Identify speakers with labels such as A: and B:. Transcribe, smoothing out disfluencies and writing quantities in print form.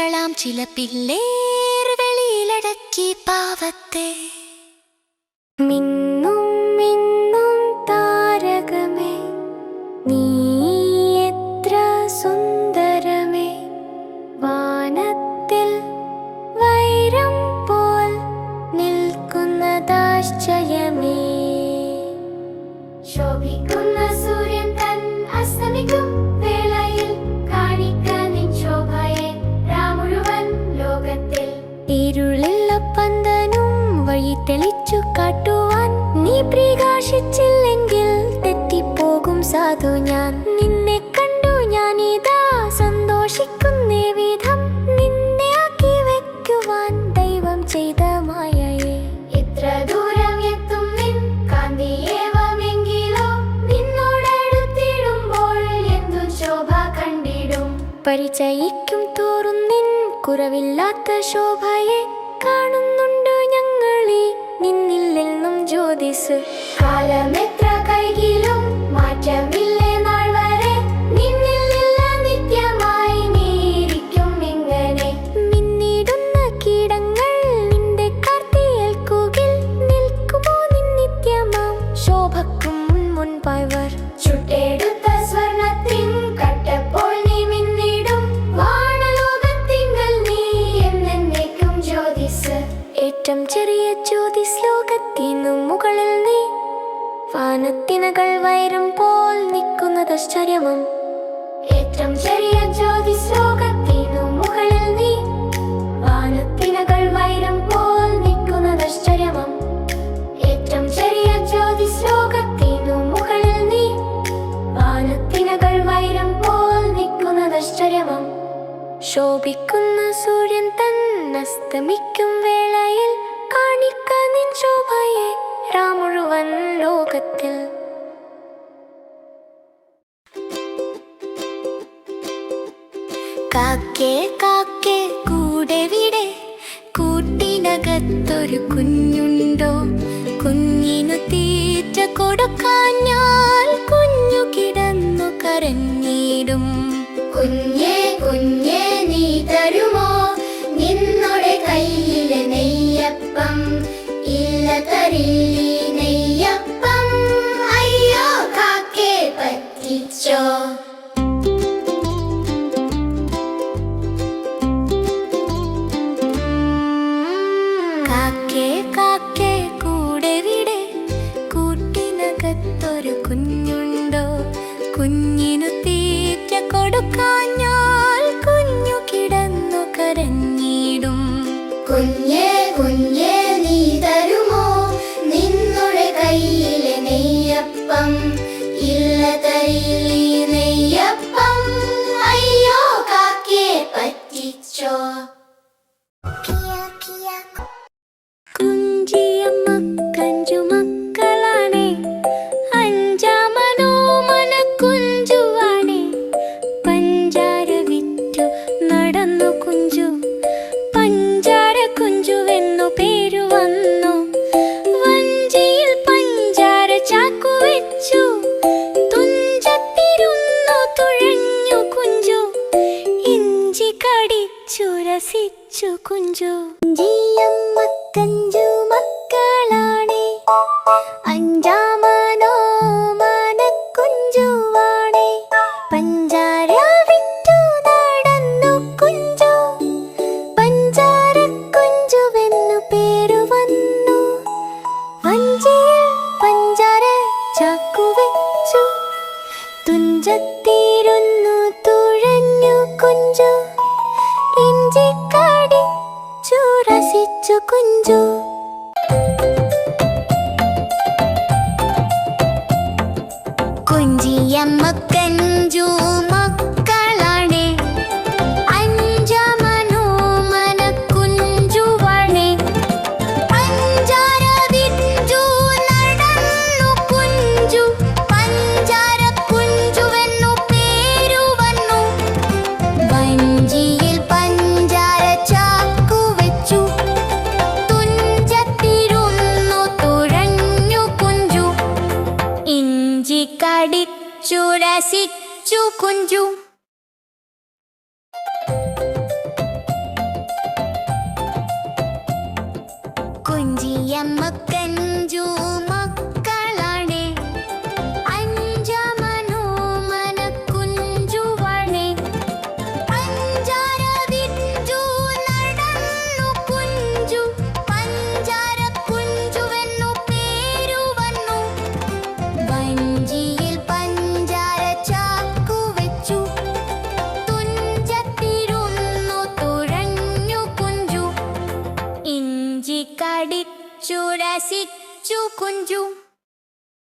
A: കിളികളാം ചില പിള്ളേർ വെളിയിലടക്കി പാവത്തെ. മിന്നും മിന്നും താരകമേ നീ എത്ര സുന്ദരമേ, വാനത്തിൽ വൈരം പോൽ നിൽക്കുന്നതാശ്ചര്യമേ. ശോഭിക്കുന്ന സൂര്യൻ തൻ അസ്തമിക്കും വേളയിൽ കാണിക്ക നിൻ ശോഭയെ രാമുഴുവൻ ലോകത്തിൽ. ഇരുളില്ല പന്തനും വഴി തെളിച്ചു കാട്ടുവാൻ നീ പ്രകാശിച്ചില്ലെങ്കിൽ തെറ്റിപ്പോകും സാധു ഞാൻ. നിന്നെ കണ്ടു ഞാനിതാ സന്തോഷിക്കുന്നേ വിധം, നിന്നെ ആക്കി വെക്കുവാൻ ദൈവം ചെയ്ത മായയെ. ഇത്ര ദൂരം എത്തും നിൻ കാന്തിയേവമെങ്കിലോ നിന്നോടടുത്തിടുമ്പോൾ എന്തു ശോഭ കണ്ടിടും. പരിചയിക്കും തോറും നിൻ കുറവില്ലാത്ത ശോഭയെ കാണുന്നുണ്ട് ഞങ്ങളീ നിന്നിൽ നിന്നും ജ്യോതിസ്. കാലമെത്ര കൈകിലും മാറ്റമില്ലേ നാൾ വരെ, നിന്നില്ല നിത്യമായി നീരിക്കും ഇങ്ങനെ. മിന്നിടുന്ന കീടങ്ങൾ നിന്റെ കാർത്തിയേൽക്കുകിൽ നിൽക്കുമോ നിൻ നിത്യമാം ശോഭക്കും മുൻപായവർ. ചുട്ടെടുത്ത സ്വർണത്തിൻ കട്ടപ്പോൾ നീ മിന്നിടും വാനലോകത്തിങ്കൽ നീ എന്നേക്കും ജ്യോതിസ്. ഏറ്റവും ചെറിയ ജ്യോതിസ് ലോകത്തിനു മുകളിൽ നീ, വാനത്തിനകൾ വൈരം പോൽ നിൽക്കുന്നതാശ്ചര്യമം. ഏറ്റവും ചെറിയ ജ്യോതിസ് ലോകത്തിനു മുകളിൽ നീ, വാനത്തിനകൾ വൈരം പോൽ നിൽക്കുന്നതാശ്ചര്യമം. ഏറ്റവും ചെറിയ ജ്യോതിസ് ലോകത്തിനു മുകളിൽ നീ, വാനത്തിനകൾ വൈരം പോൽ നിൽക്കുന്നതാശ്ചര്യമം. ശോഭിക്കുന്ന സൂര്യൻ തൻ അസ്തമിക്കും വേളയിൽ കാണിക്ക നിൻ ശോഭയെ രാമുഴുവൻ ലോകത്തിൽ. കാക്കേ കാക്കേ കൂടെ വിടെ, കൂട്ടിനകത്തൊരു കുഞ്ഞുണ്ടോ, കുഞ്ഞിനു തീറ്റ കൊടുക്കാഞ്ഞാൽ കുഞ്ഞു കിടന്നു കരഞ്ഞിടും. കുഞ്ഞേ കുഞ്ഞേ നീ തരുമോ നിന്നോടെ കയ്യിലെ നെയ്യപ്പം, ഇല്ല തരില്ലി നെയ്യപ്പം, അയ്യോ കാക്കേ പറ്റിച്ചോ. കാക്കേ കാക്കേ കൂടെ വിടെ, കൂട്ടിനകത്തൊരു കുഞ്ഞുണ്ടോ, കുഞ്ഞിനു തീറ്റ കൊടുക്കാഞ്ഞാൽ കുഞ്ഞു കിടന്നു കരഞ്ഞിടും. കുഞ്ഞേ കുഞ്ഞേ നീ തരുമോ നിന്നോടെ കയ്യിലെ നെയ്യപ്പം, ഇല്ല തരില്ലി നെയ്യപ്പം, അയ്യോ കാക്കേ പറ്റിച്ചോ. കുഞ്ചിയമ്മ കഞ്ചു മക്കളാണേ, അഞ്ചാമനോ മനക്കുഞ്ചുവാണേ, പഞ്ചാര വിറ്റു നടന്നു കുഞ്ചു, പഞ്ചാര കുഞ്ചുവെന്നു പേരു വന്നു. വഞ്ചിയിൽ പഞ്ചാര ചാക്കു വെച്ചു, തുഞ്ചത്തിരുന്നു തുഴഞ്ഞു കുഞ്ചു, ഇഞ്ചി കടിച്ചു രസിച്ചു കുഞ്ചു. കുഞ്ചിയമ്മ കഞ്ചു മക്കളാണേ, അഞ്ചാമനോ മനക്കുഞ്ചുവാണേ, പഞ്ചാര വിറ്റു നടന്നു കുഞ്ചു, പഞ്ചാര കുഞ്ചുവെന്നു പേരു വന്നു. വഞ്ചിയിൽ പഞ്ചാര ചാക്കു വെച്ചു, തുഞ്ചത്തിരുന്നു തുഴഞ്ഞു കുഞ്ചു, ഇഞ്ചി കടിച്ചു രസിച്ചു കുഞ്ചു. കുഞ്ചിയമ്മ കഞ്ചു മക്കളാണേ, അഞ്ചാമനോ മനക്കുഞ്ചുവാണേ, പഞ്ചാര വിറ്റു നടന്നു കുഞ്ചു, പഞ്ചാര കുഞ്ചുവെന്നു പേരു വന്നു. വഞ്ചിയിൽ പഞ്ചാര ചാക്കു വെച്ചു, തുഞ്ചത്തിരുന്നു തുഴഞ്ഞു കുഞ്ചു, ഇഞ്ചി കടിച്ചു രസിച്ചു കുഞ്ചു. ഞമ്മക്കഞ്ചു മക്കളാണേ അഞ്ചമനോ മനക്കുഞ്ചുവാണേ പഞ്ചാര വിറ്റു നടന്നു കുഞ്ചു പഞ്ചാര കുഞ്ചുവെന്നു പേരു വന്നു വഞ്ചിയിൽ പഞ്ചാര ചാക്കു വെച്ചു തുഞ്ചത്തിരുന്നു തുഴഞ്ഞു കുഞ്ചു ഇഞ്ചി കടിച്ചു രസിച്ചു കുഞ്ചു